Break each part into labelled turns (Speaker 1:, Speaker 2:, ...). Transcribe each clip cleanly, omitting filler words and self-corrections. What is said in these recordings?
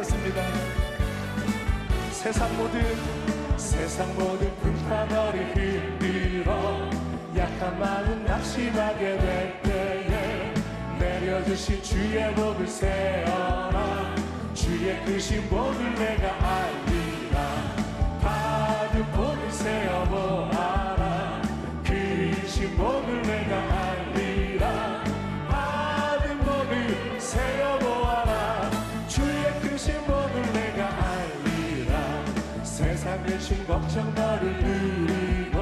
Speaker 1: 고백하겠습니다. 세상 모든 불판허리 흔들어 약한 마음 낙심하게 될 때에 내려주신 주의 복을 세어라. 주의 크신 복을 내가 알리라. 받은 복을 세어보아라. 크신 복을 내가 알리라. 받은 복을 세어보아라. 주의 크신 복을 내가 알리라. 세상 근심 걱정 너를 누리고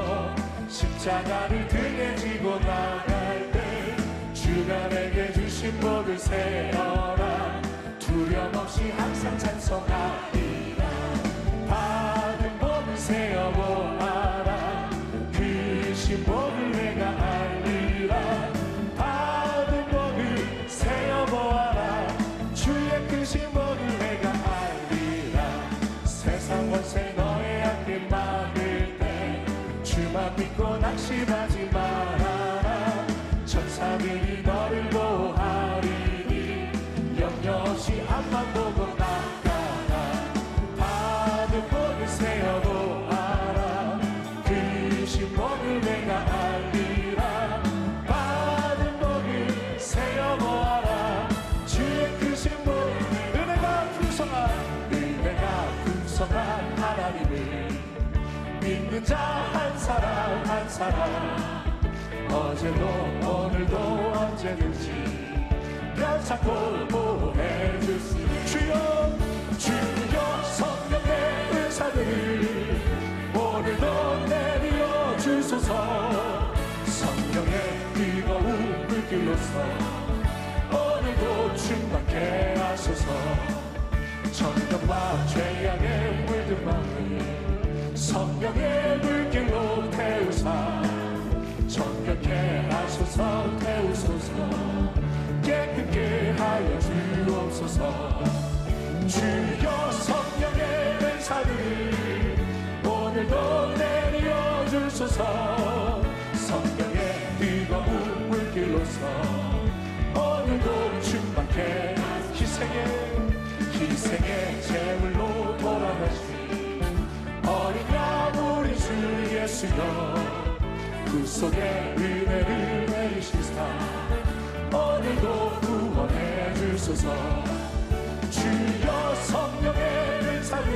Speaker 1: 십자가를 등에 지고 나갈 때 주가 내게 주신 복을 세어라. 두려움 없이 항상 찬송하리라. 받은 복을 세어보아라. 크신 복을 내가 알리라. 받은 복을 세어보아라. 주의 크신 복을 내가 알리라. 세상 권세 너의 앞에 막을 때 주만 믿고 낙심하지 말아라. 천사들이 너를 보호하리니 염려 없이 앞만 보고 나가라. 받은 복을 세어보아라. 크신 복을 내가 알리라. 받은 복을 세어보아라. 주의 크신 복 은혜가 풍성한 하나님을 믿는 자 한 사람 한 사람 어제도 오늘도 언제든지 펴잡고 보호해줄 수 주여 성령의 은사들을 오늘도 내려주소서. 성령의 뜨거운 불길로서 오늘도 충만케 하소서. 천국과 죄악에 물든 마음을 성령의 물길로 태우사 정결케 하소서. 태우소서. 깨끗게 하여 주옵소서. 주여 성령의 은사를 오늘도 내려주소서. 성령의 뜨거운 물길로서 오늘도 충만케 희생의 제물로 돌아가신 어린 양 우리 주 예수여 구속의 은혜를 내리시사 오늘도 구원해 주소서. 주여 성령의 은사를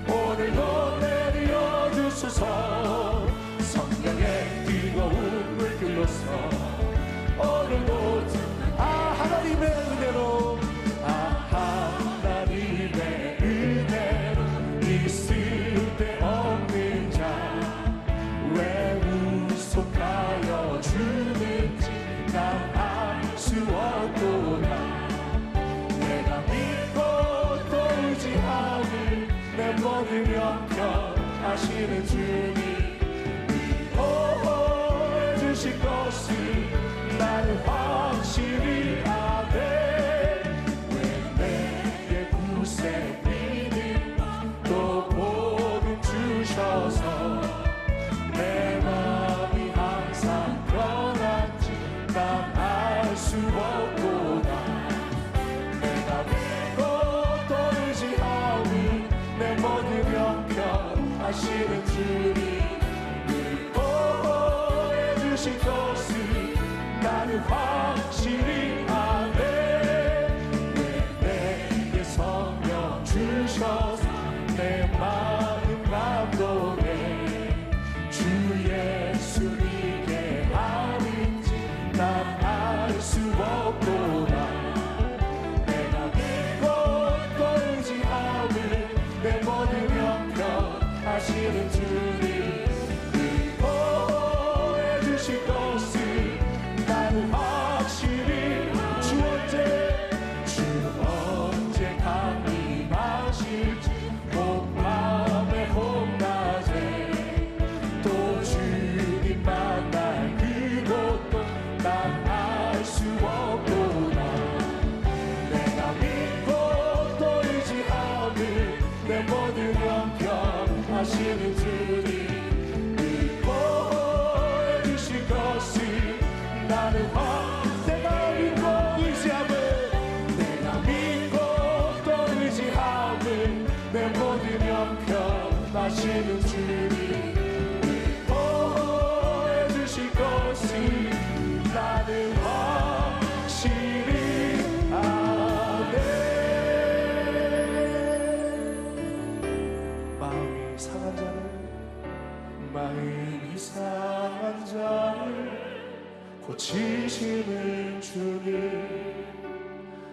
Speaker 1: 오늘도 내려 주소서. 성령의 뜨거운 물길로서 오늘도 하나님의 은혜로 하나님의 은혜로 있을 데 없는 자 왜 우속하여 주는지 난 알 수 없구나. 내가 믿고 또 의지하니 내 모든 형편하시는 주님 보호해 주실 것을 나는 확실히 아네. 왜 내게 구세 믿음 또 복음 주셔서 내 마음이 항상 편한지 난 알 수 없구나. 내가 믿고 또 의지하니 내 모든 형편 하시는 주님 고치시는 주님,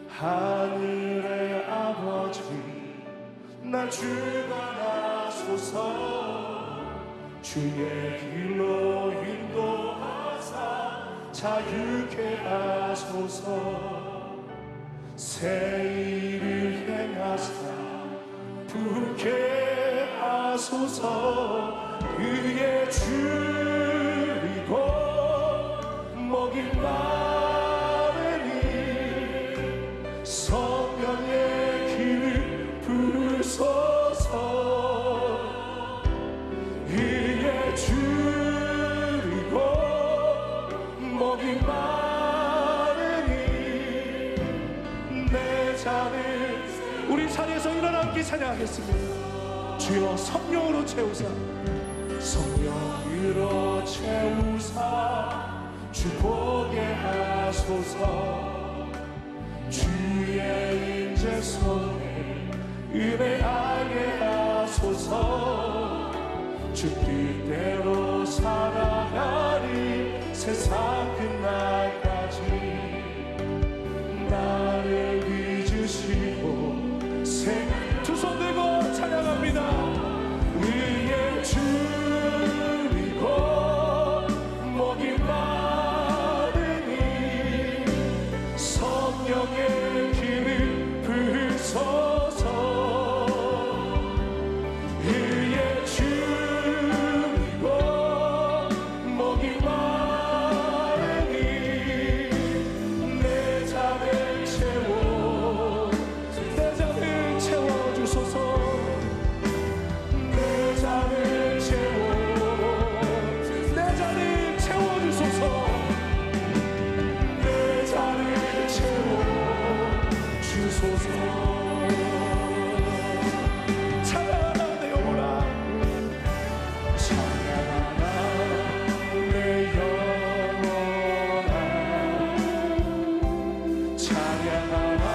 Speaker 1: 하늘의 아버지 날 주관하소서. 주의 길로 인도하사 자유케 하소서. 새 일을 행하사 부게 하소서. 그의 줄이고 먹인 마음이 성령의 길을 부르소서. 그의 줄이고 먹인 마음이 내 잔을. 우리 자리에서 일어나 함께 찬양하겠습니다. 주여 성령으로 채우사, 성령으로 채우사 주 보게 하소서. 주의 인재 손에 은혜 알게 하소서. 주 뜻대로 살아가리 세상 끝날까지. 나를 빚으시고 두 손 들고 찬양합니다. 위에 줄이고 먹인 마음이 성령의 길을 부르소서. 위에 줄이고 먹인 마음이 내 잔을 채워, 내 잔을 채워주소서. 내 잔을 채워, 내 잔을 채워주소서. 내 잔을 채워주소서. 찬양하라 내 영혼아, 찬양하라 내 영혼아, 찬양하라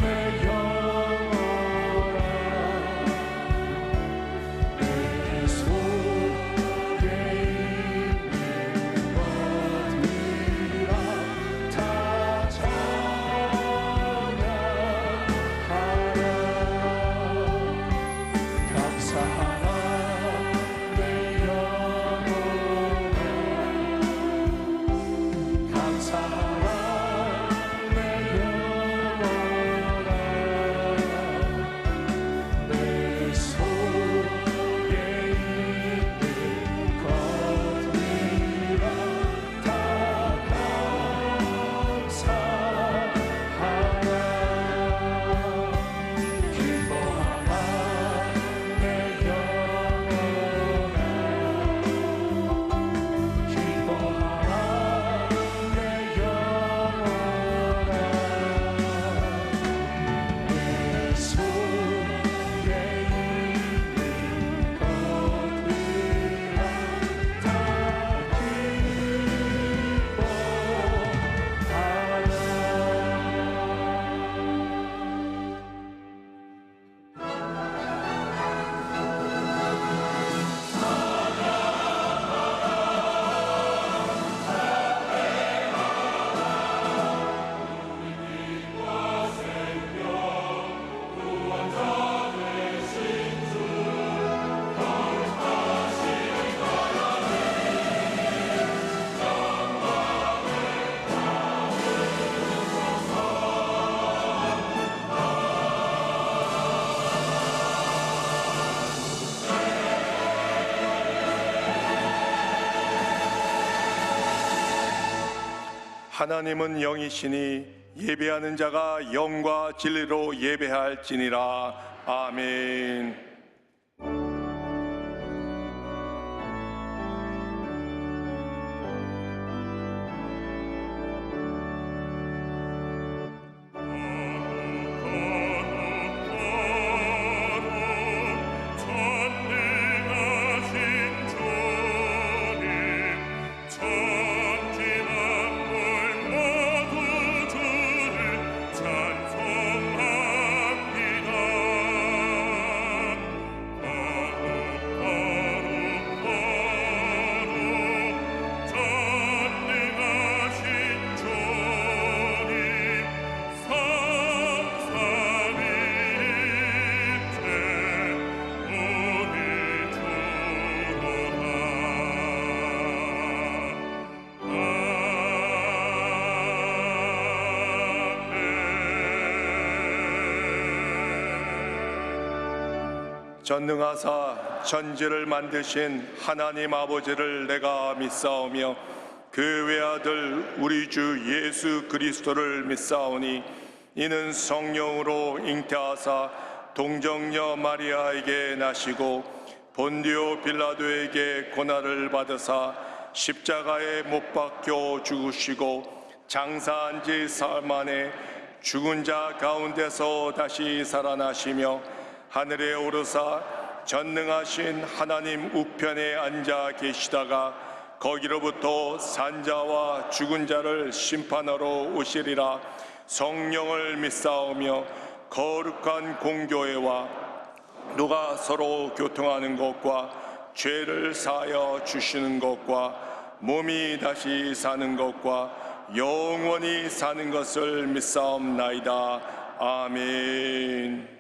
Speaker 1: 내 영혼아. 내 속에 있는 것들아 다 찬양하라. 감사하라 내 영혼아, 감사하라 내 영혼아. 내 속에 있는 것들아 다 감사하라. 기뻐하라 내 영혼아, 기뻐하라 내 영혼아. 내 속에 있는 것들아 다
Speaker 2: 하나님은 영이시니 예배하는 자가 영과 진리로 예배할지니라. 아멘.
Speaker 3: 찬송합니다.
Speaker 2: 전능하사 천지를 만드신 하나님 아버지를 내가 믿사오며 그 외아들 우리 주 예수 그리스도를 믿사오니 이는 성령으로 잉태하사 동정녀 마리아에게 나시고 본디오 빌라도에게 고난을 받으사 십자가에 못 박혀 죽으시고 장사한 지 사흘 만에 죽은 자 가운데서 다시 살아나시며 하늘에 오르사 전능하신 하나님 우편에 앉아 계시다가 거기로부터 산자와 죽은 자를 심판하러 오시리라. 성령을 믿사오며 거룩한 공교회와 누가 서로 교통하는 것과 죄를 사하여 주시는 것과 몸이 다시 사는 것과 영원히 사는 것을 믿사옵나이다. 아멘.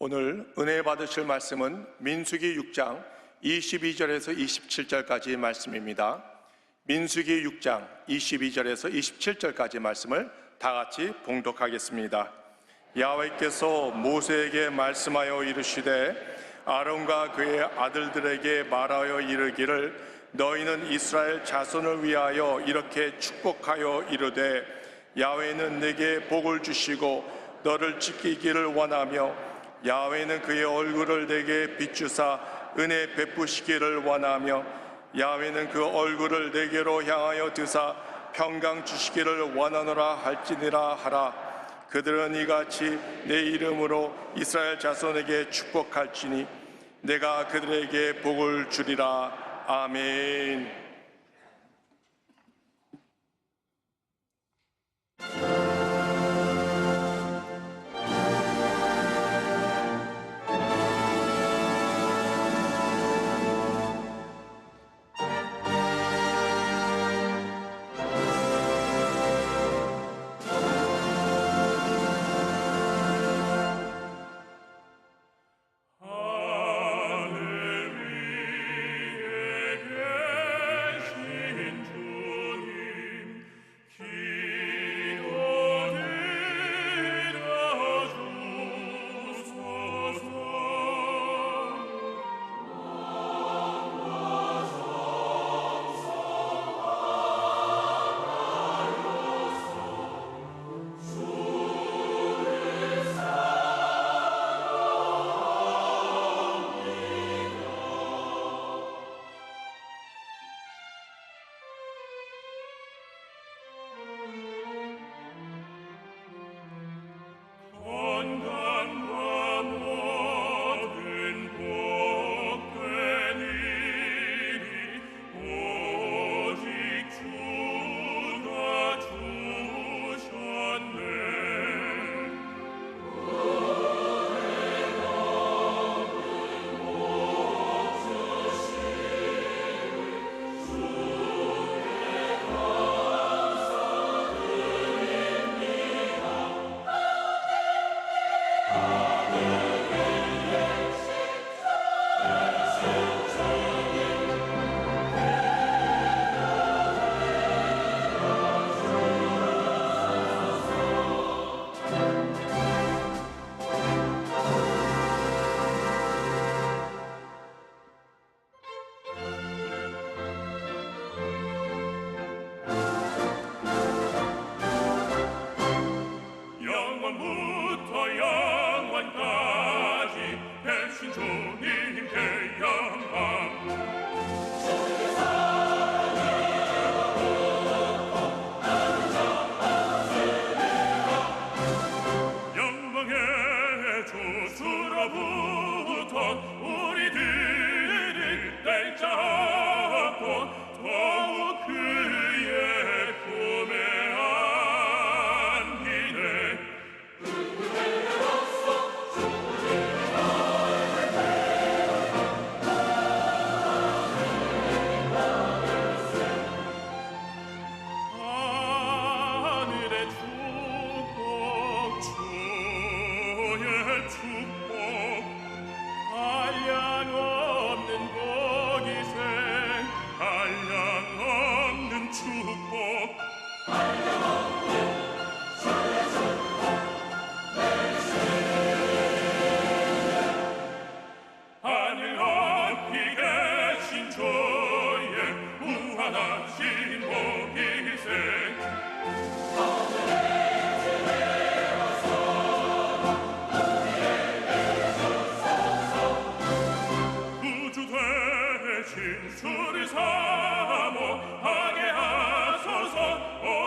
Speaker 2: 오늘 은혜 받으실 말씀은 민수기 6장 22절에서 27절까지 말씀입니다. 민수기 6장 22절에서 27절까지 말씀을 다 같이 봉독하겠습니다. 야훼께서 모세에게 말씀하여 이르시되 아론과 그의 아들들에게 말하여 이르기를 너희는 이스라엘 자손을 위하여 이렇게 축복하여 이르되 야훼는 내게 복을 주시고 너를 지키기를 원하며 야훼는 그의 얼굴을 내게 비추사 은혜 베푸시기를 원하며 야훼는 그 얼굴을 내게로 향하여 드사 평강 주시기를 원하노라 할지니라 하라. 그들은 이같이 내 이름으로 이스라엘 자손에게 축복할지니 내가 그들에게 복을 주리라. 아멘.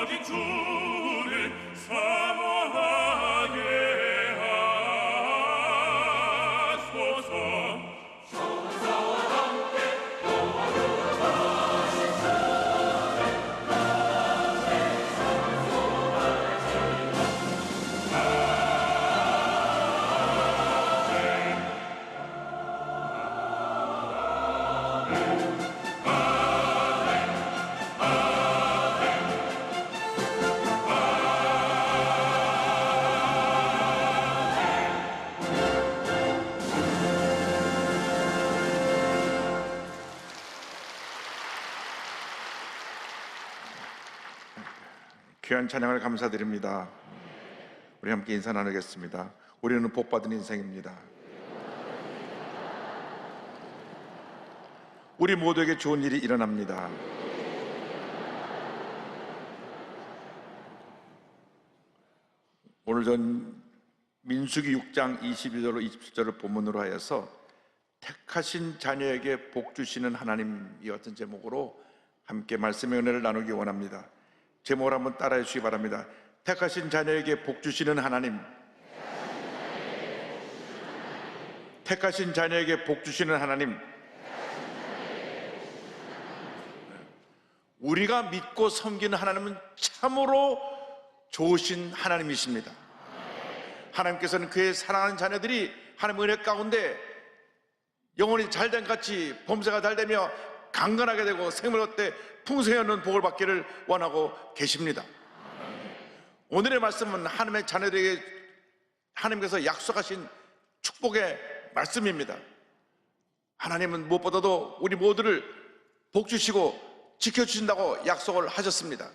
Speaker 3: 오직 주를 사모하게 하소서.
Speaker 4: 귀한 찬양을 감사드립니다. 우리 함께 인사 나누겠습니다. 우리는 복받은 인생입니다. 우리 모두에게 좋은 일이 일어납니다. 오늘 전 민수기 6장 22절로 27절을 본문으로 하여서 택하신 자녀에게 복 주시는 하나님이 어떤 제목으로 함께 말씀의 은혜를 나누기 원합니다. 제목을 한번 따라해 주시기 바랍니다. 택하신 자녀에게 복 주시는 하나님. 택하신 자녀에게 복 주시는 하나님. 우리가 믿고 섬기는 하나님은 참으로 좋으신 하나님이십니다. 하나님께서는 그의 사랑하는 자녀들이 하나님의 은혜 가운데 영혼이 잘된 같이 범사가 잘되며 강건하게 되고 생명을 얻되 풍성히 얻는 복을 받기를 원하고 계십니다. 오늘의 말씀은 하나님의 자녀들에게 하나님께서 약속하신 축복의 말씀입니다. 하나님은 무엇보다도 우리 모두를 복 주시고 지켜주신다고 약속을 하셨습니다.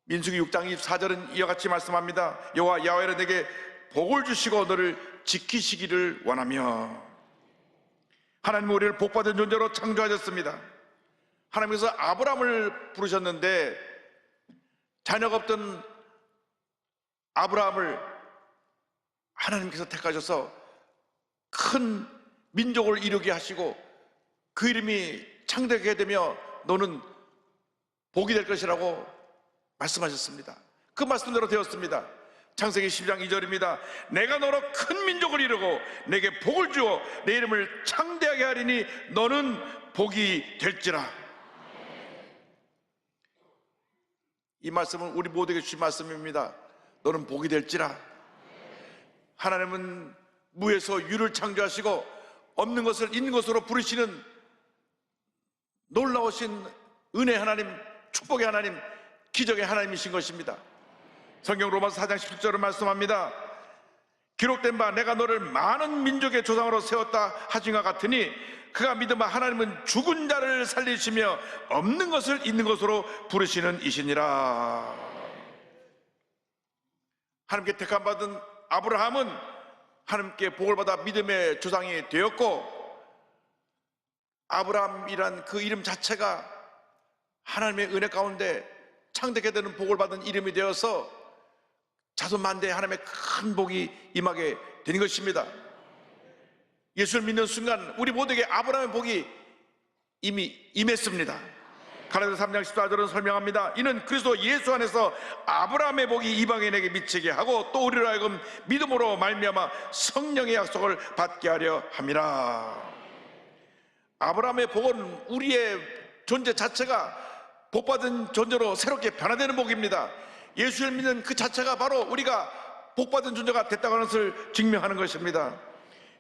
Speaker 4: 민수기 6장 24절은 이와 같이 말씀합니다. 여호와 야훼는 내게 복을 주시고 너를 지키시기를 원하며. 하나님은 우리를 복받은 존재로 창조하셨습니다. 하나님께서 아브라함을 부르셨는데 자녀가 없던 아브라함을 하나님께서 택하셔서 큰 민족을 이루게 하시고 그 이름이 창대하게 되며 너는 복이 될 것이라고 말씀하셨습니다. 그 말씀대로 되었습니다. 창세기 12장 2절입니다. 내가 너로 큰 민족을 이루고 내게 복을 주어 내 이름을 창대하게 하리니 너는 복이 될지라. 이 말씀은 우리 모두에게 주신 말씀입니다. 너는 복이 될지라. 하나님은 무에서 유를 창조하시고 없는 것을 있는 것으로 부르시는 놀라우신 은혜 하나님, 축복의 하나님, 기적의 하나님이신 것입니다. 성경 로마서 4장 17절을 말씀합니다. 기록된 바 내가 너를 많은 민족의 조상으로 세웠다 하신 것 같으니 그가 믿은 바 하나님은 죽은 자를 살리시며 없는 것을 있는 것으로 부르시는 이시니라. 하나님께 택함 받은 아브라함은 하나님께 복을 받아 믿음의 조상이 되었고, 아브라함이란 그 이름 자체가 하나님의 은혜 가운데 창대하게 되는 복을 받은 이름이 되어서 자손만대에 하나님의 큰 복이 임하게 된 것입니다. 예수를 믿는 순간 우리 모두에게 아브라함의 복이 이미 임했습니다. 갈라디아서 3장 14절은 설명합니다. 이는 그리스도 예수 안에서 아브라함의 복이 이방인에게 미치게 하고 또 우리로 하여금 믿음으로 말미암아 성령의 약속을 받게 하려 함이라. 아브라함의 복은 우리의 존재 자체가 복받은 존재로 새롭게 변화되는 복입니다. 예수를 믿는 그 자체가 바로 우리가 복받은 존재가 됐다고 하는 것을 증명하는 것입니다.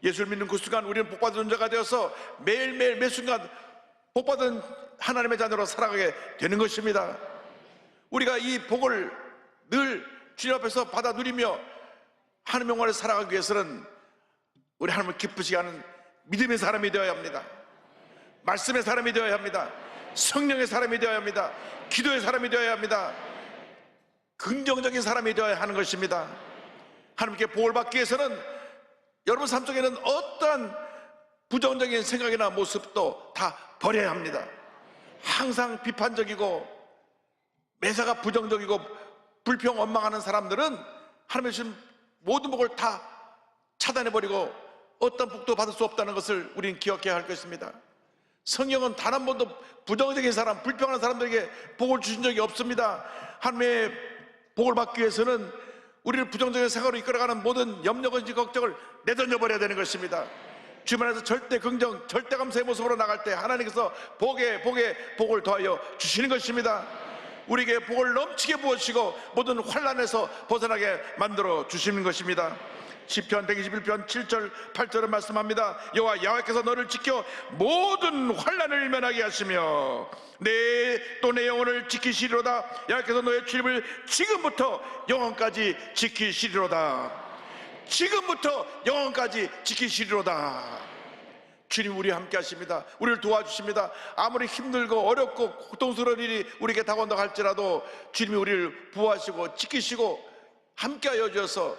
Speaker 4: 예수를 믿는 그 순간 우리는 복받은 존재가 되어서 매일매일 매 순간 복받은 하나님의 자녀로 살아가게 되는 것입니다. 우리가 이 복을 늘 주님 앞에서 받아 누리며 하나님의 영광을 살아가기 위해서는 우리 하나님을 기쁘시게 하는 믿음의 사람이 되어야 합니다. 말씀의 사람이 되어야 합니다. 성령의 사람이 되어야 합니다. 기도의 사람이 되어야 합니다. 긍정적인 사람이 되어야 하는 것입니다. 하나님께 복을 받기 위해서는 여러분 삶 속에는 어떠한 부정적인 생각이나 모습도 다 버려야 합니다. 항상 비판적이고 매사가 부정적이고 불평 원망하는 사람들은 하나님의 주신 모든 복을 다 차단해버리고 어떤 복도 받을 수 없다는 것을 우리는 기억해야 할 것입니다. 성령은 단 한 번도 부정적인 사람, 불평하는 사람들에게 복을 주신 적이 없습니다. 하나님의 복을 받기 위해서는 우리를 부정적인 생각으로 이끌어가는 모든 염려, 근심, 걱정을 내던져버려야 되는 것입니다. 주변에서 절대 긍정, 절대 감사의 모습으로 나갈 때 하나님께서 복을 더하여 주시는 것입니다. 우리에게 복을 넘치게 부으시고 모든 환난에서 벗어나게 만들어 주시는 것입니다. 시편 121편 7절 8절은 말씀합니다. 여호와께서 너를 지켜 모든 환난을 면하게 하시며 내 영혼을 지키시리로다. 여호와께서 너의 출입을 지금부터 영원까지 지키시리로다. 지금부터 영원까지 지키시리로다. 주님 우리 함께 하십니다. 우리를 도와주십니다. 아무리 힘들고 어렵고 고통스러운 일이 우리에게 다가온다 할지라도 주님이 우리를 보호하시고 지키시고 함께하여 주셔서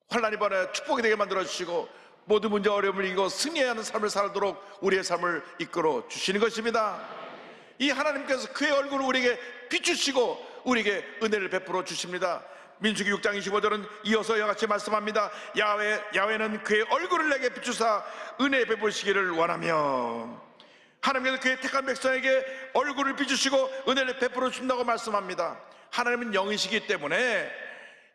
Speaker 4: 환난이 번에 축복이 되게 만들어주시고 모든 문제 어려움을 이기고 승리하는 삶을 살도록 우리의 삶을 이끌어 주시는 것입니다. 이 하나님께서 그의 얼굴을 우리에게 비추시고 우리에게 은혜를 베풀어 주십니다. 민수기 6장 25절은 이어서 이와 같이 말씀합니다. 야훼는 그의 얼굴을 내게 비추사 은혜 베푸시기를 원하며, 하나님께서 그의 택한 백성에게 얼굴을 비추시고 은혜를 베풀어 주신다고 말씀합니다. 하나님은 영이시기 때문에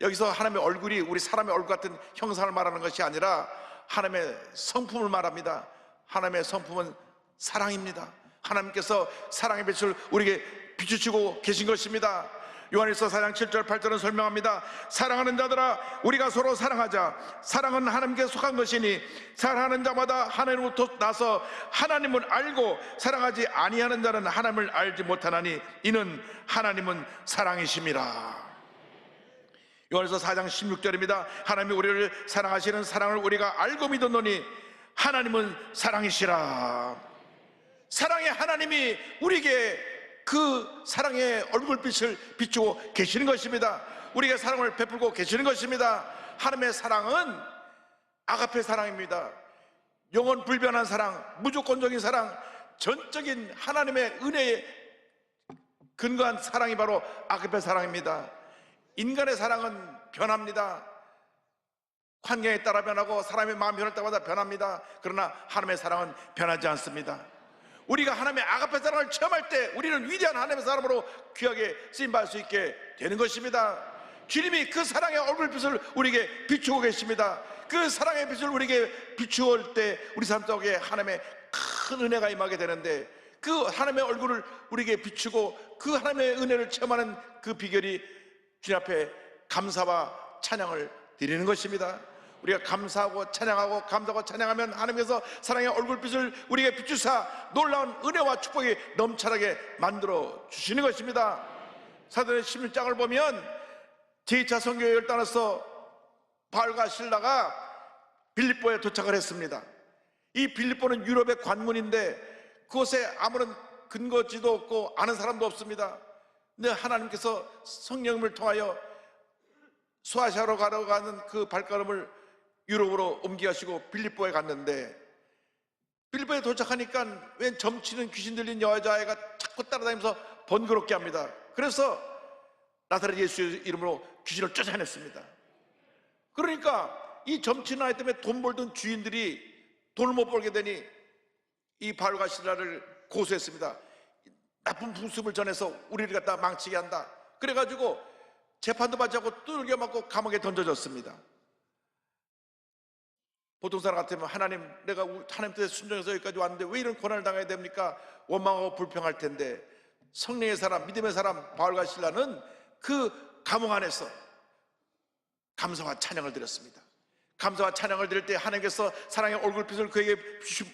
Speaker 4: 여기서 하나님의 얼굴이 우리 사람의 얼굴 같은 형상을 말하는 것이 아니라 하나님의 성품을 말합니다. 하나님의 성품은 사랑입니다. 하나님께서 사랑의 빛을 우리에게 비추시고 계신 것입니다. 요한일서 4장 7절 8절은 설명합니다. 사랑하는 자들아 우리가 서로 사랑하자. 사랑은 하나님께 속한 것이니 사랑하는 자마다 하나님으로부터 나서 하나님을 알고 사랑하지 아니하는 자는 하나님을 알지 못하나니 이는 하나님은 사랑이심이라. 요한일서 4장 16절입니다. 하나님이 우리를 사랑하시는 사랑을 우리가 알고 믿었노니 하나님은 사랑이시라. 사랑의 하나님이 우리에게 그 사랑의 얼굴빛을 비추고 계시는 것입니다. 우리에게 사랑을 베풀고 계시는 것입니다. 하나님의 사랑은 아가페 사랑입니다. 영원 불변한 사랑, 무조건적인 사랑, 전적인 하나님의 은혜에 근거한 사랑이 바로 아가페 사랑입니다. 인간의 사랑은 변합니다. 환경에 따라 변하고 사람의 마음 변할 때마다 변합니다. 그러나 하나님의 사랑은 변하지 않습니다. 우리가 하나님의 아가페 사랑을 체험할 때 우리는 위대한 하나님의 사람으로 귀하게 쓰임받을 수 있게 되는 것입니다. 주님이 그 사랑의 얼굴빛을 우리에게 비추고 계십니다. 그 사랑의 빛을 우리에게 비추올 때 우리 삶 속에 하나님의 큰 은혜가 임하게 되는데, 그 하나님의 얼굴을 우리에게 비추고 그 하나님의 은혜를 체험하는 그 비결이 주님 앞에 감사와 찬양을 드리는 것입니다. 우리가 감사하고 찬양하면 하나님께서 사랑의 얼굴빛을 우리에게 비추사 놀라운 은혜와 축복이 넘쳐나게 만들어 주시는 것입니다. 사도행전 16장을 보면 제2차 선교여행을 떠나서 바울과 실라가 빌립보에 도착을 했습니다. 이 빌립보는 유럽의 관문인데 그곳에 아무런 근거지도 없고 아는 사람도 없습니다. 근데 하나님께서 성령님을 통하여 소아시아로 가는 그 발걸음을 유럽으로 옮겨가시고 빌립보에 갔는데, 빌립보에 도착하니까 웬 점치는 귀신 들린 여자애가 자꾸 따라다니면서 번거롭게 합니다. 그래서 나사렛 예수 이름으로 귀신을 쫓아냈습니다. 그러니까 이 점치는 아이 때문에 돈 벌던 주인들이 돈을 못 벌게 되니 이 바울과 실라를 고소했습니다. 나쁜 풍습을 전해서 우리를 갖다 망치게 한다. 그래가지고 재판도 받지 않고 두들겨 맞고 감옥에 던져졌습니다. 보통 사람 같으면 내가 하나님 뜻에 순종해서 여기까지 왔는데 왜 이런 고난을 당해야 됩니까? 원망하고 불평할 텐데, 성령의 사람, 믿음의 사람 바울과 실라는 그 감옥 안에서 감사와 찬양을 드렸습니다. 감사와 찬양을 드릴 때 하나님께서 사랑의 얼굴빛을 그에게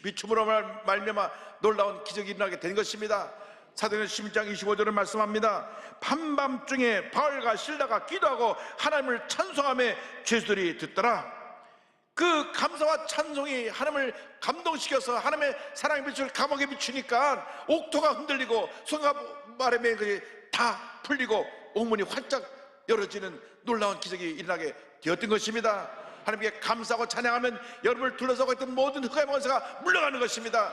Speaker 4: 비춤으로 말미암아 놀라운 기적이 일어나게 된 것입니다. 사도행전 11장 25절은 말씀합니다. 한밤중에 바울과 실라가 기도하고 하나님을 찬송하며 죄수들이 듣더라. 그 감사와 찬송이 하나님을 감동시켜서 하나님의 사랑의 빛을 감옥에 비추니까 옥토가 흔들리고 손가발에 맨 것이 다 풀리고 옥문이 활짝 열어지는 놀라운 기적이 일어나게 되었던 것입니다. 하나님께 감사하고 찬양하면 여러분을 둘러싸고 있던 모든 흑암의 권세가 물러가는 것입니다.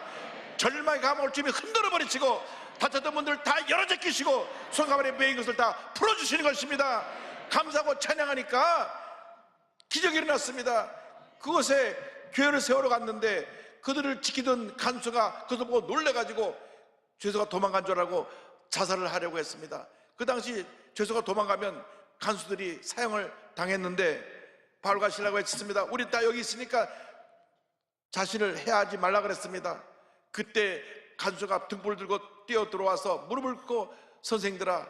Speaker 4: 절망의 감옥을 주님이 흔들어 버리시고 닫혔던 문들을 다 열어제끼시고 손가발에 매인 것을 다 풀어주시는 것입니다. 감사하고 찬양하니까 기적이 일어났습니다. 그곳에 교회를 세우러 갔는데 그들을 지키던 간수가 그것을 보고 놀래가지고 죄수가 도망간 줄 알고 자살을 하려고 했습니다. 그 당시 죄수가 도망가면 간수들이 사형을 당했는데 바울과 실라가 외쳤습니다. 우리 다 여기 있으니까 자신을 해하지 말라 그랬습니다. 그때 간수가 등불을 들고 뛰어 들어와서 무릎을 꿇고 선생들아,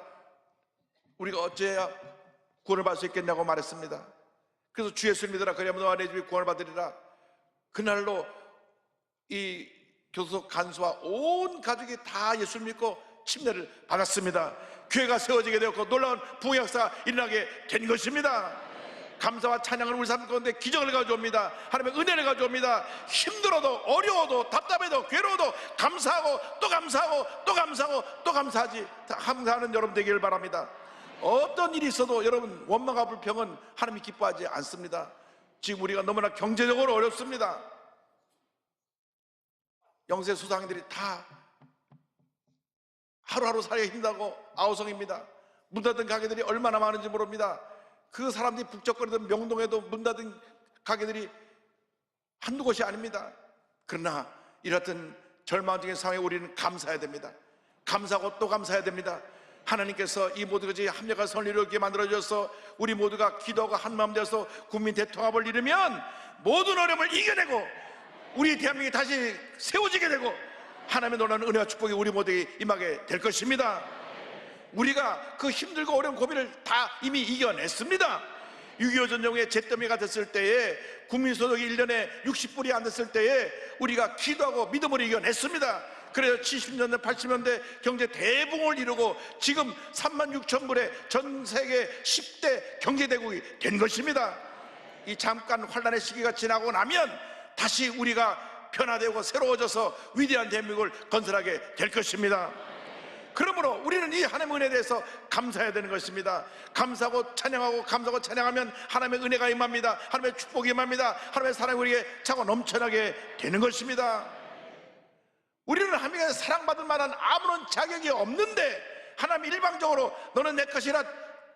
Speaker 4: 우리가 어찌해야 구원을 받을 수 있겠냐고 말했습니다. 그래서 주 예수를 믿으라, 그리하면 너와 내 집이 구원을 받으리라. 그날로 이 교도소 간수와 온 가족이 다 예수를 믿고 침례를 받았습니다. 교회가 세워지게 되었고 놀라운 부흥의 역사가 일어나게 된 것입니다. 감사와 찬양은 우리 삶 가운데 기적을 가져옵니다. 하나님의 은혜를 가져옵니다. 힘들어도 어려워도 답답해도 괴로워도 감사하고 또 감사하고 또 감사하고 또 감사하지 감사하는 여러분 되기를 바랍니다. 어떤 일이 있어도 여러분 원망과 불평은 하나님이 기뻐하지 않습니다. 지금 우리가 너무나 경제적으로 어렵습니다. 영세 수상들이 다 하루하루 살기가 힘들고 아우성입니다. 문 닫은 가게들이 얼마나 많은지 모릅니다. 그 사람들이 북적거리던 명동에도 문 닫은 가게들이 한두 곳이 아닙니다. 그러나 이렇든 절망적인 상황에 우리는 감사해야 됩니다. 감사하고 또 감사해야 됩니다. 하나님께서 이 모든 것이 합력한 선을 이루게 만들어줘서 우리 모두가 기도하고 한마음 되어서 국민 대통합을 이루면 모든 어려움을 이겨내고 우리 대한민국이 다시 세워지게 되고 하나님의 놀라운 은혜와 축복이 우리 모두에게 임하게 될 것입니다. 우리가 그 힘들고 어려운 고비를 다 이미 이겨냈습니다. 6.25 전쟁에 잿더미가 됐을 때에 국민소득이 1년에 60불이 안 됐을 때에 우리가 기도하고 믿음으로 이겨냈습니다. 그래서 70년대 80년대 경제 대붕을 이루고 지금 36,000불의 전 세계 10대 경제대국이 된 것입니다. 이 잠깐 환란의 시기가 지나고 나면 다시 우리가 변화되고 새로워져서 위대한 대한민국을 건설하게 될 것입니다. 그러므로 우리는 이 하나님의 은혜에 대해서 감사해야 되는 것입니다. 감사하고 찬양하고 감사하고 찬양하면 하나님의 은혜가 임합니다. 하나님의 축복이 임합니다. 하나님의 사랑이 우리에게 차고 넘쳐나게 되는 것입니다. 우리는 하나님께 사랑받을 만한 아무런 자격이 없는데 하나님 일방적으로 너는 내 것이라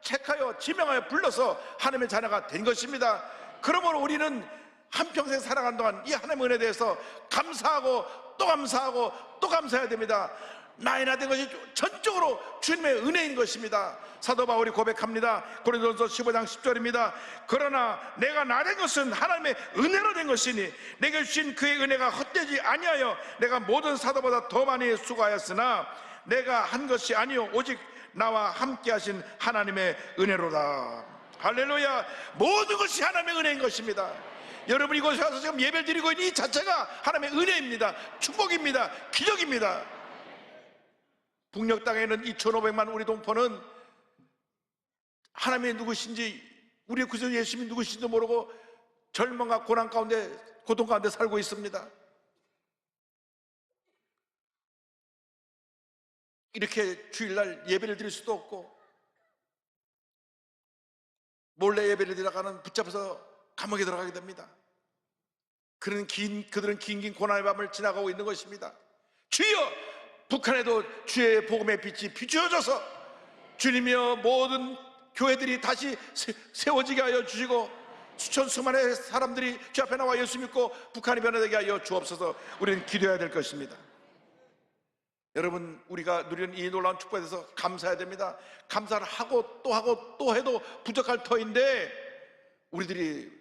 Speaker 4: 책하여 지명하여 불러서 하나님의 자녀가 된 것입니다. 그러므로 우리는 한평생 살아가는 동안 이 하나님의 은혜에 대해서 감사하고 또 감사하고 또 감사해야 됩니다. 나이나 된 것이 전적으로 주님의 은혜인 것입니다. 사도 바울이 고백합니다. 고린도전서 15장 10절입니다. 그러나 내가 나 된 것은 하나님의 은혜로 된 것이니 내게 주신 그의 은혜가 헛되지 아니하여 내가 모든 사도보다 더 많이 수고하였으나 내가 한 것이 아니요 오직 나와 함께 하신 하나님의 은혜로다. 할렐루야. 모든 것이 하나님의 은혜인 것입니다. 여러분 이곳에 와서 지금 예배를 드리고 있는 이 자체가 하나님의 은혜입니다. 축복입니다. 기적입니다. 북녘 땅에 있는 2,500만 우리 동포는 하나님이 누구신지 우리의 구주 예수님이 누구신지도 모르고 절망과 고난 가운데 고통 가운데 살고 있습니다. 이렇게 주일날 예배를 드릴 수도 없고 몰래 예배를 드려가는 붙잡아서 감옥에 들어가게 됩니다. 그들은 긴 고난의 밤을 지나가고 있는 것입니다. 주여, 북한에도 주의 복음의 빛이 비추어져서 주님이여 모든 교회들이 다시 세워지게 하여 주시고 수천 수만의 사람들이 주 앞에 나와 예수 믿고 북한이 변화되게 하여 주옵소서. 우리는 기도해야 될 것입니다. 여러분 우리가 누리는 이 놀라운 축복에 대해서 감사해야 됩니다. 감사를 하고 또 해도 부족할 터인데 우리들이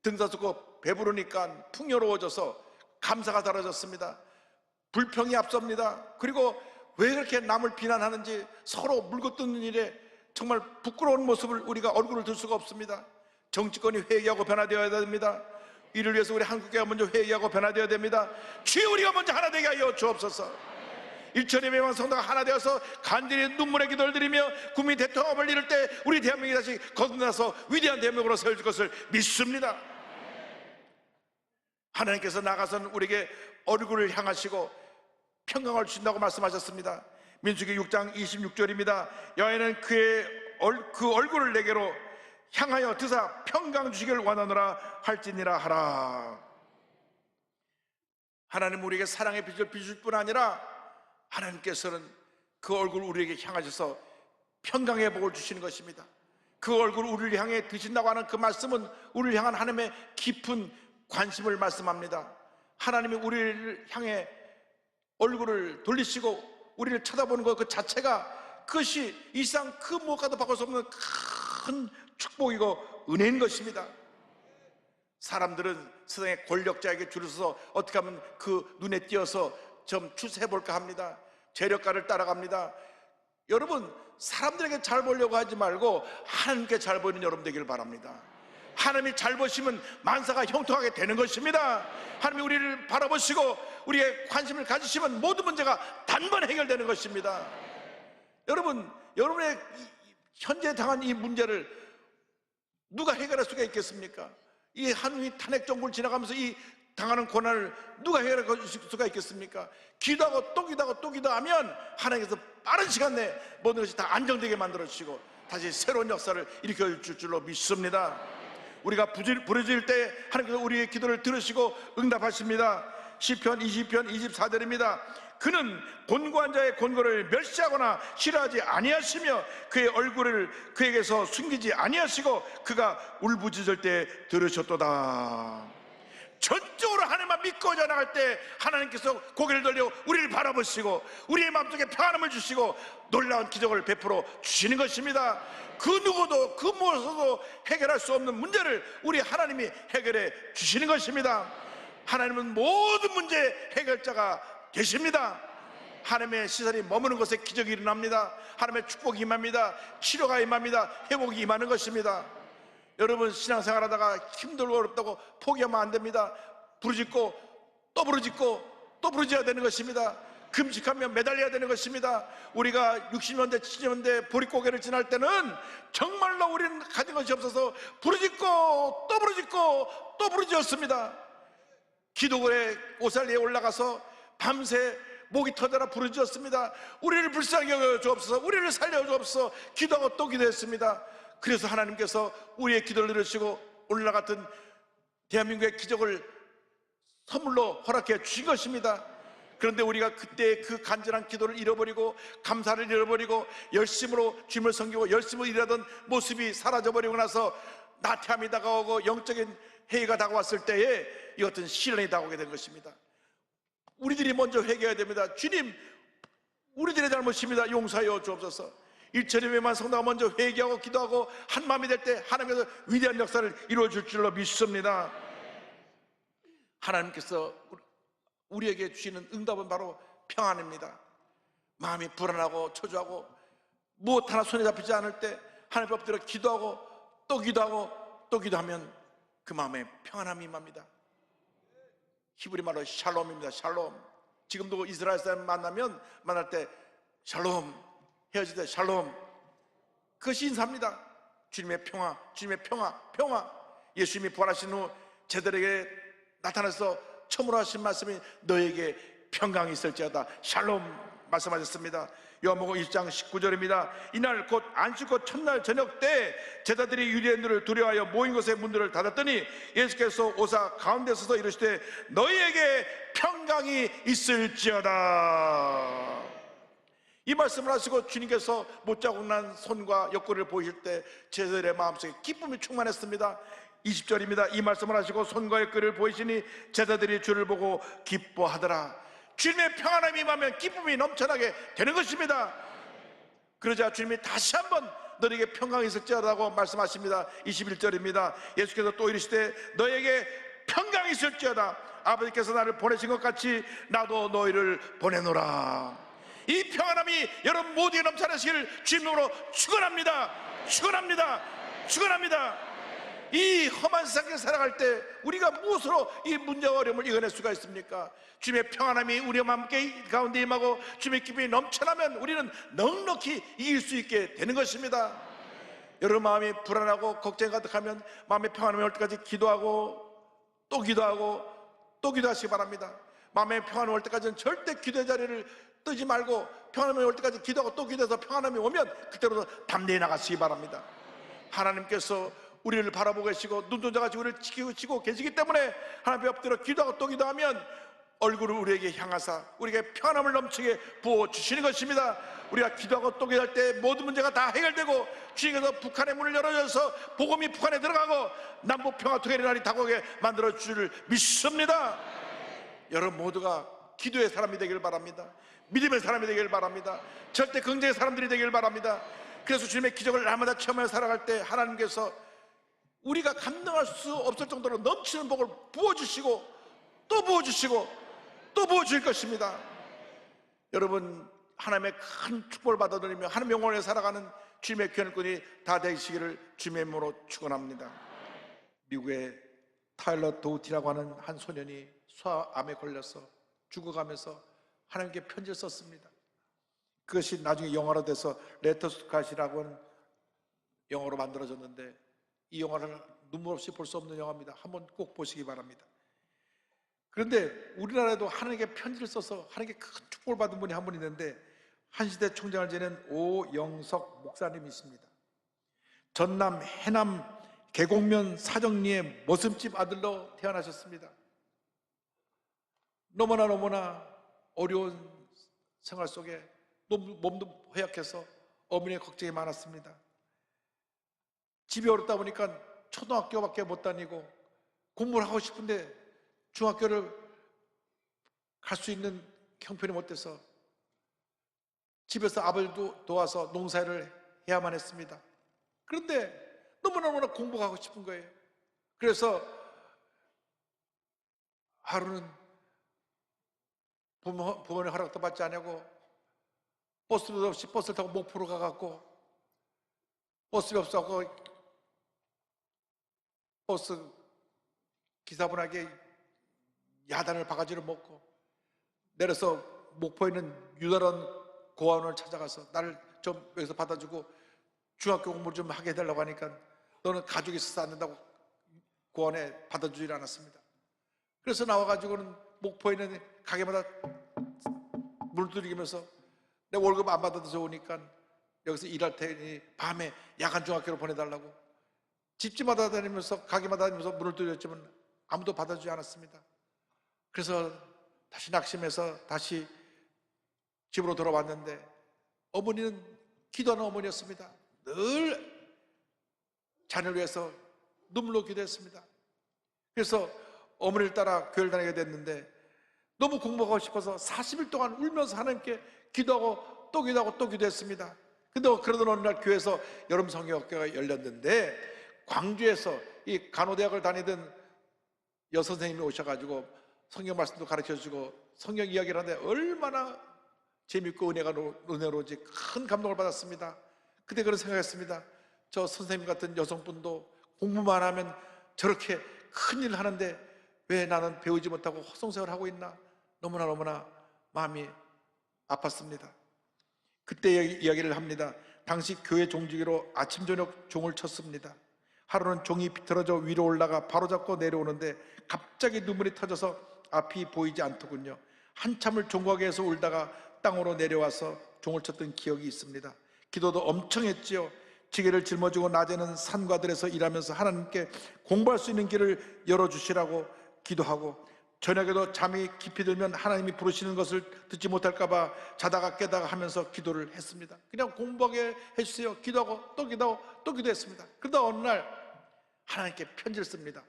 Speaker 4: 등사수고 배부르니까 풍요로워져서 감사가 사라졌습니다. 불평이 앞섭니다. 그리고 왜 그렇게 남을 비난하는지 서로 물고 뜯는 일에 정말 부끄러운 모습을 우리가 얼굴을 들 수가 없습니다. 정치권이 회개하고 변화되어야 됩니다. 이를 위해서 우리 한국교회가 먼저 회개하고 변화되어야 됩니다. 주여 우리가 먼저 하나 되게 하여 주옵소서. 일천예배만 성도가 하나 되어서 간절히 눈물의 기도를 드리며 국민 대통합을 이룰 때 우리 대한민국이 다시 거듭나서 위대한 대한민국으로 세워질 것을 믿습니다. 하나님께서 나가서는 우리에게 얼굴을 향하시고 평강을 주신다고 말씀하셨습니다. 민수기 6장 26절입니다. 여호와는 그 얼굴을 내게로 향하여 드사 평강 주시기를 원하노라 할지니라 하라. 하나님 우리에게 사랑의 빛을 비추실 뿐 아니라 하나님께서는 그 얼굴 우리에게 향하셔서 평강의 복을 주시는 것입니다. 그 얼굴 우리를 향해 드신다고 하는 그 말씀은 우리를 향한 하나님의 깊은 관심을 말씀합니다. 하나님이 우리를 향해 얼굴을 돌리시고 우리를 쳐다보는 것 그 자체가, 그것이 이 세상 그 무엇과도 바꿀 수 없는 큰 축복이고 은혜인 것입니다. 사람들은 세상의 권력자에게 줄을 서서 어떻게 하면 그 눈에 띄어서 좀 추세해볼까 합니다. 재력가를 따라갑니다. 여러분, 사람들에게 잘 보려고 하지 말고 하나님께 잘 보이는 여러분 되기를 바랍니다. 하나님이 잘 보시면 만사가 형통하게 되는 것입니다. 하나님이 우리를 바라보시고 우리의 관심을 가지시면 모든 문제가 단번에 해결되는 것입니다. 여러분, 여러분의 현재 당한 이 문제를 누가 해결할 수가 있겠습니까? 이 한국이 탄핵 정부를 지나가면서 이 당하는 고난을 누가 해결할 수가 있겠습니까? 기도하고 또 기도하고 또 기도하면 하나님께서 빠른 시간 내에 모든 것이 다 안정되게 만들어주시고 다시 새로운 역사를 일으켜줄 줄로 믿습니다. 우리가 부르짖을 때 하나님께서 우리의 기도를 들으시고 응답하십니다. 시편 20편 24절입니다. 그는 곤고한 자의 곤고를 멸시하거나 싫어하지 아니하시며 그의 얼굴을 그에게서 숨기지 아니하시고 그가 울부짖을 때 들으셨도다. 전적으로 하나님만 믿고 나갈 때 하나님께서 고개를 돌려 우리를 바라보시고 우리의 마음속에 평안함을 주시고 놀라운 기적을 베풀어 주시는 것입니다. 그 누구도 그 무엇으로도 해결할 수 없는 문제를 우리 하나님이 해결해 주시는 것입니다. 하나님은 모든 문제 해결자가 계십니다. 하나님의 시선이 머무는 곳에 기적이 일어납니다. 하나님의 축복이 임합니다. 치료가 임합니다. 회복이 임하는 것입니다. 여러분, 신앙생활하다가 힘들고 어렵다고 포기하면 안 됩니다. 부르짖고 또 부르짖고 또 부르짖어야 되는 것입니다. 금식하며 매달려야 되는 것입니다. 우리가 60년대 70년대 보릿고개를 지날 때는 정말로 우리는 가진 것이 없어서 부르짖고 또 부르짖고 또 부르짖었습니다. 기도에 오살리에 올라가서 밤새 목이 터져라 부르짖었습니다. 우리를 불쌍히 여겨 주옵소서, 우리를 살려 주옵소서 기도하고 또 기도했습니다. 그래서 하나님께서 우리의 기도를 들으시고 오늘날 같은 대한민국의 기적을 선물로 허락해 주신 것입니다. 그런데 우리가 그때 그 간절한 기도를 잃어버리고 감사를 잃어버리고 열심으로 주님을 섬기고 열심으로 일하던 모습이 사라져버리고 나서 나태함이 다가오고 영적인 해이가 다가왔을 때에 이 같은 시련이 다가오게 된 것입니다. 우리들이 먼저 회개해야 됩니다. 주님, 우리들의 잘못입니다. 용서하여 주옵소서. 일처리에만 성도가 먼저 회개하고 기도하고 한 마음이 될 때 하나님께서 위대한 역사를 이루어줄 줄로 믿습니다. 하나님께서 우리에게 주시는 응답은 바로 평안입니다. 마음이 불안하고 초조하고 무엇 하나 손에 잡히지 않을 때 하나님 엎드려 기도하고 또 기도하고 또 기도하면 그 마음에 평안함이 임합니다. 히브리 말로 샬롬입니다. 샬롬. 지금도 이스라엘 사람 만날 때 샬롬, 헤어질 때 샬롬, 그것이 인사입니다. 주님의 평화, 주님의 평화, 평화. 예수님이 부활하신 후 제들에게 나타나서 처음으로 하신 말씀이 너에게 평강이 있을지어다 샬롬 말씀하셨습니다. 요한복음 1장 19절입니다. 이날 곧 안식일 첫날 저녁 때 제자들이 유대인들을 두려워하여 모인 곳의 문들을 닫았더니 예수께서 오사 가운데 서서 이르시되 너희에게 평강이 있을지어다. 이 말씀을 하시고 주님께서 못자국 난 손과 옆구리를 보이실 때 제자들의 마음속에 기쁨이 충만했습니다. 20절입니다. 이 말씀을 하시고 손과 옆구리를 보이시니 제자들이 주를 보고 기뻐하더라. 주님의 평안함이 임하면 기쁨이 넘쳐나게 되는 것입니다. 그러자 주님이 다시 한번 너에게 평강이 있을지어다고 말씀하십니다. 21절입니다. 예수께서 또 이르시되 너에게 평강이 있을지어다. 아버지께서 나를 보내신 것 같이 나도 너희를 보내노라. 이 평안함이 여러분 모두에 넘쳐나시기를 주님으로 축원합니다. 축원합니다. 축원합니다. 이 험한 세상에 살아갈 때 우리가 무엇으로 이 문제와 어려움을 이겨낼 수가 있습니까? 주님의 평안함이 우리와 함께 가운데 임하고 주님의 기쁨이 넘쳐나면 우리는 넉넉히 이길 수 있게 되는 것입니다. 여러분 마음이 불안하고 걱정 가득하면 마음의 평안함이 올 때까지 기도하고 또 기도하고 또 기도하시기 바랍니다. 마음의 평안함이 올 때까지는 절대 기도의 자리를 뜨지 말고 평안함이 올 때까지 기도하고 또 기도해서 평안함이 오면 그때부터 담대히 나가시기 바랍니다. 하나님께서 우리를 바라보고 계시고 눈동자같이 우리를 지키고 계시기 때문에 하나님 앞에 엎드려 기도하고 또 기도하면 얼굴을 우리에게 향하사 우리에게 평안함을 넘치게 부어주시는 것입니다. 우리가 기도하고 또 기도할 때 모든 문제가 다 해결되고 주님께서 북한의 문을 열어줘서 복음이 북한에 들어가고 남북 평화 통일의 날이 다가오게 만들어 주시를 믿습니다. 여러분 모두가 기도의 사람이 되길 바랍니다. 믿음의 사람이 되길 바랍니다. 절대 긍정의 사람들이 되길 바랍니다. 그래서 주님의 기적을 날마다 체험하며 살아갈 때 하나님께서 우리가 감당할 수 없을 정도로 넘치는 복을 부어주시고 또 부어주시고 또 부어줄 것입니다. 여러분 하나님의 큰 축복을 받아들이며 하나님 영혼에 살아가는 주님의 귀한 꾼이 다 되시기를 주님의 이름으로 축원합니다. 미국의 타일러 도우티라고 하는 한 소년이 소아암에 걸려서 죽어가면서 하나님께 편지를 썼습니다. 그것이 나중에 영화로 돼서 레터스캇이라고 하는 영화로 만들어졌는데 이 영화를 눈물 없이 볼 수 없는 영화입니다. 한번 꼭 보시기 바랍니다. 그런데 우리나라에도 하나님께 편지를 써서 하나님께 큰 축복을 받은 분이 한 분 있는데 한시대 총장을 지낸 오영석 목사님이십니다. 전남 해남 계곡면 사정리의 머슴집 아들로 태어나셨습니다. 너무나 어려운 생활 속에 몸도 허약해서 어머니의 걱정이 많았습니다. 집이 어렵다 보니까 초등학교밖에 못 다니고 공부를 하고 싶은데 중학교를 갈 수 있는 형편이 못 돼서 집에서 아버지도 도와서 농사를 해야만 했습니다. 그런데 너무나 공부가 하고 싶은 거예요. 그래서 하루는 부모님 허락도 받지 않고 버스도 없이 버스를 타고 목포로 가갖고 버스가 없어서 버스 기사분에게 야단을 바가지를 먹고 내려서 목포에 있는 유달한 고아원을 찾아가서 나를 좀 여기서 받아주고 중학교 공부를 좀 하게 해달라고 하니까 너는 가족이 있어서 안 된다고 고아원에 받아주질 않았습니다. 그래서 나와가지고는 목포에 있는 가게마다 물 두드리면서 내 월급 안 받아도 좋으니까 여기서 일할 테니 밤에 야간 중학교로 보내달라고 집집마다 다니면서 가게마다 다니면서 문을 두드렸지만 아무도 받아주지 않았습니다. 그래서 다시 낙심해서 다시 집으로 돌아왔는데 어머니는 기도하는 어머니였습니다. 늘 자녀를 위해서 눈물로 기도했습니다. 그래서 어머니를 따라 교회를 다니게 됐는데 너무 공부하고 싶어서 40일 동안 울면서 하나님께 기도하고 또 기도하고 또 기도했습니다. 근데 그러던 어느 날 교회에서 여름 성경학교가 열렸는데 광주에서 이 간호대학을 다니던 여선생님이 오셔가지고 성경 말씀도 가르쳐주고 성경 이야기를 하는데 얼마나 재밌고 은혜로운지 큰 감동을 받았습니다. 그때 그런 생각했습니다. 저 선생님 같은 여성분도 공부만 하면 저렇게 큰일 하는데 왜 나는 배우지 못하고 헛성생을 하고 있나 너무나 마음이 아팠습니다. 그때 이야기를 합니다. 당시 교회 종지기로 아침 저녁 종을 쳤습니다. 하루는 종이 비틀어져 위로 올라가 바로잡고 내려오는데 갑자기 눈물이 터져서 앞이 보이지 않더군요. 한참을 종각에 해서 울다가 땅으로 내려와서 종을 쳤던 기억이 있습니다. 기도도 엄청 했지요. 지게를 짊어지고 낮에는 산과들에서 일하면서 하나님께 공부할 수 있는 길을 열어주시라고 기도하고 저녁에도 잠이 깊이 들면 하나님이 부르시는 것을 듣지 못할까봐 자다가 깨다가 하면서 기도를 했습니다. 그냥 공부하게 해주세요. 기도하고 또 기도하고 또 기도했습니다. 그러다 어느 날 하나님께 편지를 씁니다.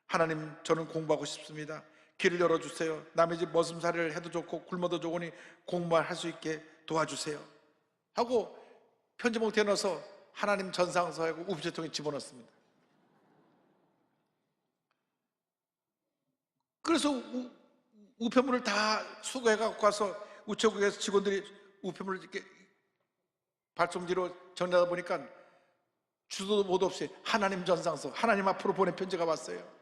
Speaker 4: 하나님, 저는 공부하고 싶습니다. 길을 열어주세요. 남의 집 머슴살이를 해도 좋고 굶어도 좋으니 공부만 할 수 있게 도와주세요 하고 편지 봉투에 넣어서 하나님 전상서하고 우편통에 집어넣습니다. 그래서 우편물을 다 수거해 갖고 가서 우체국에서 직원들이 우편물을 이렇게 발송지로 전하다 보니까 주소도 못 없이 하나님 전상서, 하나님 앞으로 보낸 편지가 왔어요.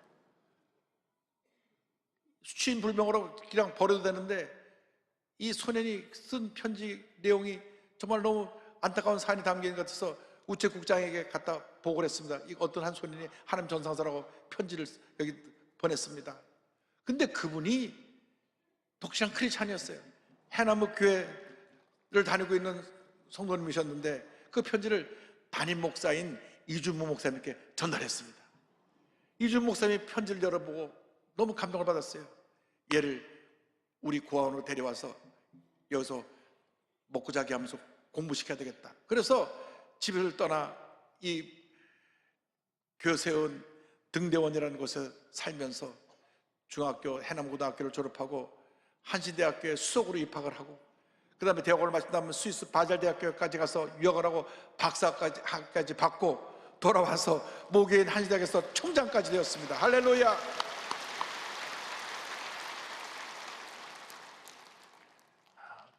Speaker 4: 수치인불명으로 그냥 버려도 되는데 이 소년이 쓴 편지 내용이 정말 너무 안타까운 사연이 담긴 것 같아서 우체국장에게 갖다 보고를 했습니다. 어떤 한 소년이 하나님 전상서라고 편지를 여기 보냈습니다. 근데 그분이 독실한 크리스찬이었어요. 해남읍 교회를 다니고 있는 성도님이셨는데 그 편지를 담임 목사인 이준무 목사님께 전달했습니다. 이준무 목사님이 편지를 열어보고 너무 감동을 받았어요. 얘를 우리 고아원으로 데려와서 여기서 먹고 자기 하면서 공부시켜야 되겠다. 그래서 집을 떠나 이 교세원 등대원이라는 곳에 살면서 중학교 해남고등학교를 졸업하고 한신대학교에 수석으로 입학을 하고 그 다음에 대학을 마친 다음에 스위스 바젤대학교까지 가서 유학을 하고 박사까지 받고 돌아와서 모계인 한신대학에서 총장까지 되었습니다. 할렐루야.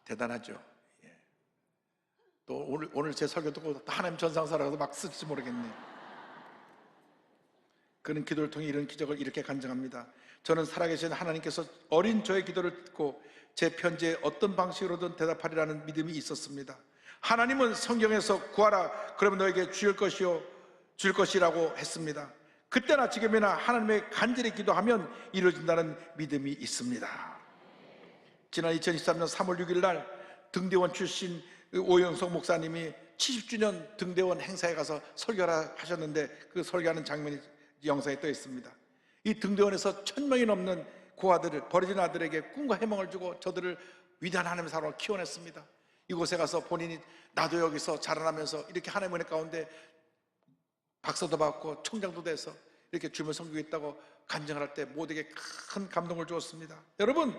Speaker 4: 대단하죠. 예. 또 오늘 제 설교 듣고 하나님 전상사라고 막 쓸지 모르겠네. 그는 기도를 통해 이런 기적을 이렇게 간증합니다. 저는 살아계신 하나님께서 어린 저의 기도를 듣고 제 편지에 어떤 방식으로든 대답하리라는 믿음이 있었습니다. 하나님은 성경에서 구하라 그러면 너에게 줄 것이라고 했습니다. 그때나 지금이나 하나님의 간절히 기도하면 이루어진다는 믿음이 있습니다. 지난 2023년 3월 6일 날 등대원 출신 오영석 목사님이 70주년 등대원 행사에 가서 설교를 하셨는데 그 설교하는 장면이 영상에 떠 있습니다. 이 등대원에서 1000명이 넘는 고아들을 버려진 아들에게 꿈과 희망을 주고 저들을 위대한 하나님의 사람으로 키워냈습니다. 이곳에 가서 본인이 나도 여기서 자라나면서 이렇게 하나님의 은혜 가운데 박사도 받고 총장도 돼서 이렇게 주님을 섬기고 있다고 간증을 할 때 모두에게 큰 감동을 주었습니다. 여러분,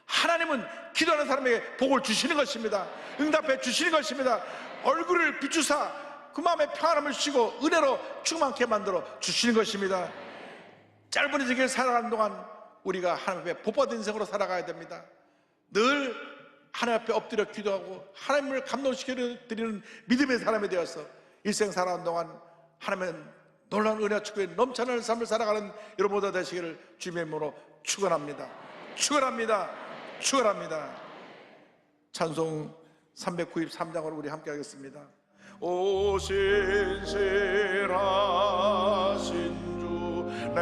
Speaker 4: 하나님은 기도하는 사람에게 복을 주시는 것입니다. 응답해 주시는 것입니다. 얼굴을 비추사 그 마음에 평안함을 주시고 은혜로 충만케 만들어 주시는 것입니다. 짧은 인생을 살아가는 동안 우리가 하나님 앞에 복받은 인생으로 살아가야 됩니다. 늘 하나님 앞에 엎드려 기도하고 하나님을 감동시켜드리는 믿음의 사람이 되어서 일생 살아가는 동안 하나님의 놀라운 은혜와 축복에 넘쳐나는 삶을 살아가는 여러분 모두 되시기를 주님의 이름으로 축원합니다. 축원합니다. 축원합니다. 찬송 393장으로 우리 함께 하겠습니다. 오 신실하신 주 내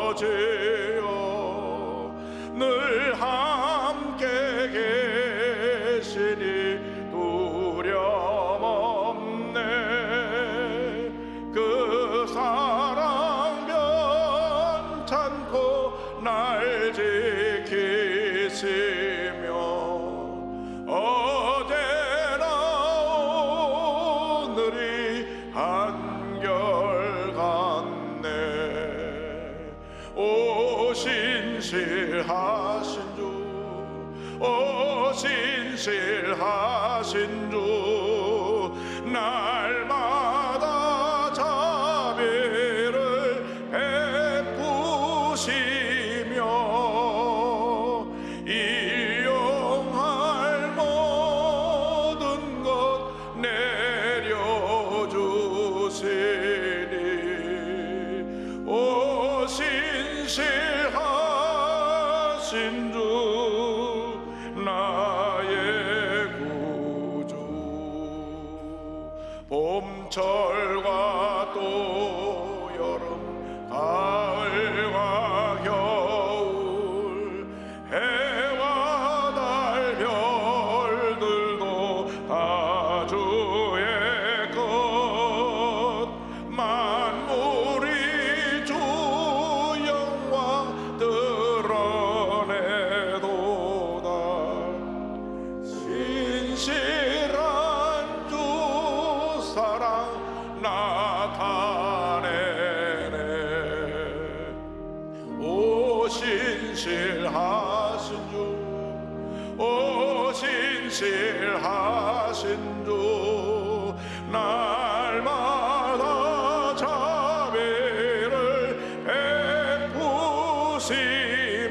Speaker 4: 아버지여 늘 함께 계시니 두려움 없네. 그 사랑 변찮고 날 지키시며 어제나 오늘이 한결같네. 오 신실하신 주, 오 신실하신 주 날마다 자비를 베푸시며 일용할 모든 것 내려주시니 오 신실하신 주 나의 구주. 봄철과 또 여름 가을과 겨울 해와 달 별들도 다 주의 것. 만물이 주 영광 드러내도다. 신실한 주 사랑 나타내네. 오 신실하신 주, 오 신실하신 주 날마다 자비를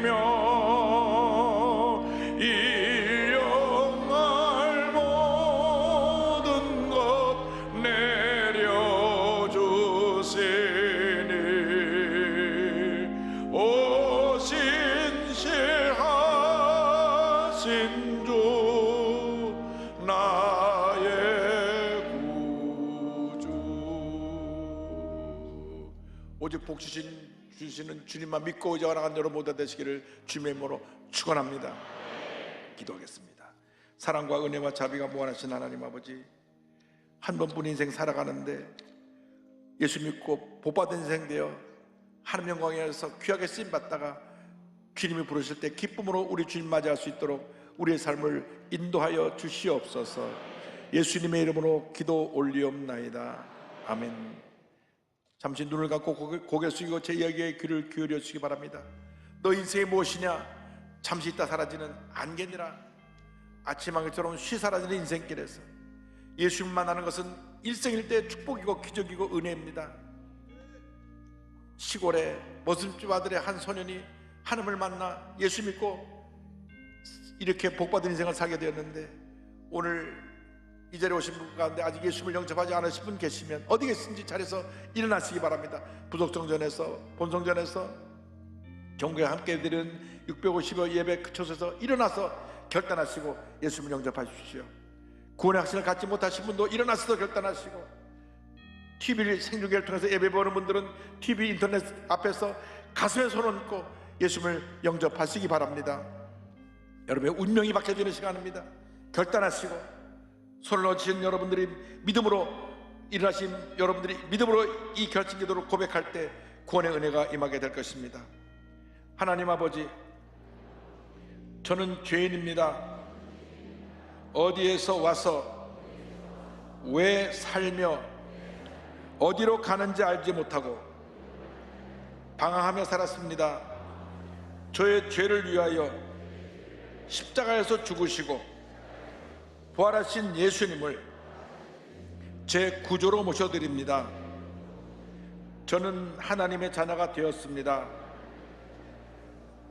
Speaker 4: 베푸시며 일용할 모든 것 내려주시니 오 신실하신 주 나의 구주. 오직 복 주시는 주님만 믿고 의지하고 나가는 여러분 모두 되시기를 주님의 이름으로 축원합니다. 기도하겠습니다. 사랑과 은혜와 자비가 무한하신 하나님 아버지, 한 번뿐 인생 살아가는데 예수 믿고 복받은 인생 되어 하나님 영광에서 귀하게 쓰임받다가 주님이 부르실 때 기쁨으로 우리 주님 맞이할 수 있도록 우리의 삶을 인도하여 주시옵소서. 예수님의 이름으로 기도 올리옵나이다. 아멘. 잠시 눈을 감고 고개 숙이고 제 이야기에 귀를 기울여 주시기 바랍니다. 너 인생이 무엇이냐? 잠시 있다 사라지는 안개니라. 아침 안개처럼 쉬 사라지는 인생길에서 예수님 만나는 것은 일생일대 축복이고 기적이고 은혜입니다. 시골의 모습집 아들의 한 소년이 하나님을 만나 예수 믿고 이렇게 복받은 인생을 살게 되었는데, 오늘 이 자리에 오신 분 가운데 아직 예수님을 영접하지 않으신 분 계시면 어디 계신지 자리에서 일어나시기 바랍니다. 부속성전에서, 본성전에서, 경고에 함께 드리는 650여 예배 그곳에서 일어나서 결단하시고 예수님을 영접하십시오. 구원의 확신을 갖지 못하신 분도 일어나서 결단하시고, TV를 생중계를 통해서 예배 보는 분들은 TV 인터넷 앞에서 가슴에 손을 얹고 예수님을 영접하시기 바랍니다. 여러분의 운명이 바뀌어지는 시간입니다. 결단하시고 손을 얹으신 여러분들이 믿음으로 일어나신 여러분들이 믿음으로 이 결심 기도를 고백할 때 구원의 은혜가 임하게 될 것입니다. 하나님 아버지, 저는 죄인입니다. 어디에서 와서 왜 살며 어디로 가는지 알지 못하고 방황하며 살았습니다. 저의 죄를 위하여 십자가에서 죽으시고 부활하신 예수님을 제 구조로 모셔드립니다. 저는 하나님의 자녀가 되었습니다.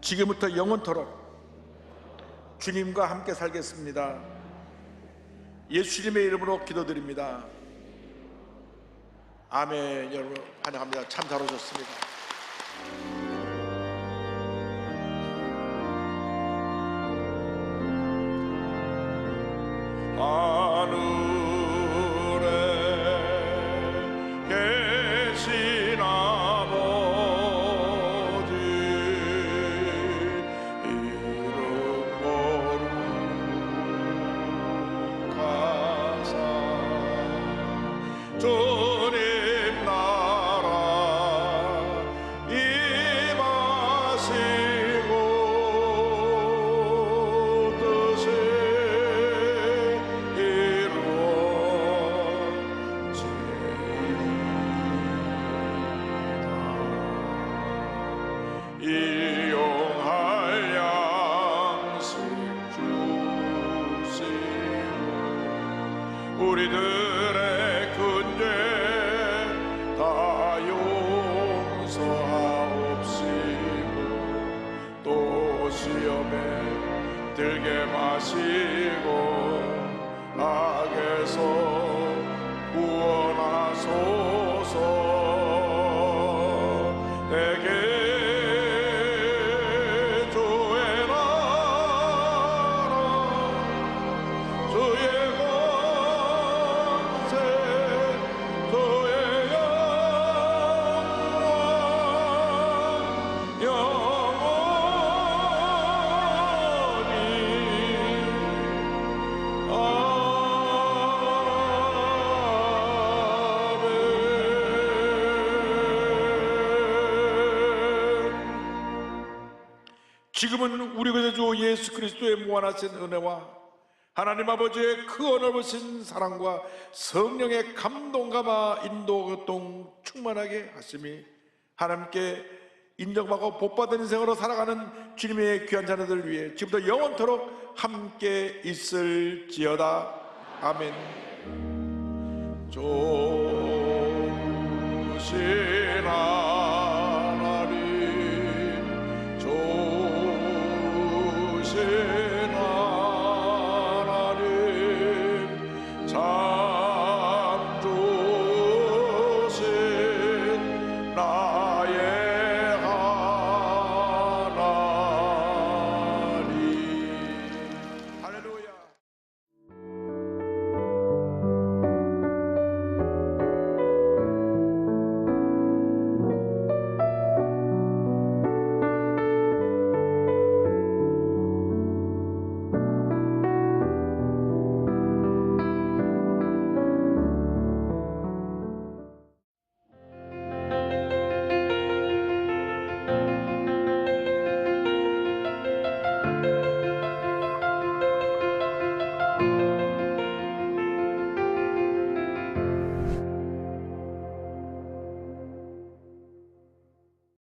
Speaker 4: 지금부터 영원토록 주님과 함께 살겠습니다. 예수님의 이름으로 기도드립니다. 아멘. 여러분 환영합니다. 참 잘 오셨습니다.
Speaker 3: 하늘에 계신 아버지 이름 거룩하사 주님 나라 임하시고 뜻이 일용할 양식 주시고 우리들의 큰 죄 다 용서하옵시고 또 시험에 들게 마시고 악에서 구원하소서. 내게 주의 나라 주의 권세 주의 영광 영원히
Speaker 4: 지금은 우리 구주 예수 그리스도의 무한하신 은혜와 하나님 아버지의 그 어넓으신 사랑과 성령의 감동감화 인도 교통 충만하게 하심이 하나님께 인정받고 복받은 인생으로 살아가는 주님의 귀한 자녀들 위해 지금부터 영원토록 함께 있을지어다. 아멘.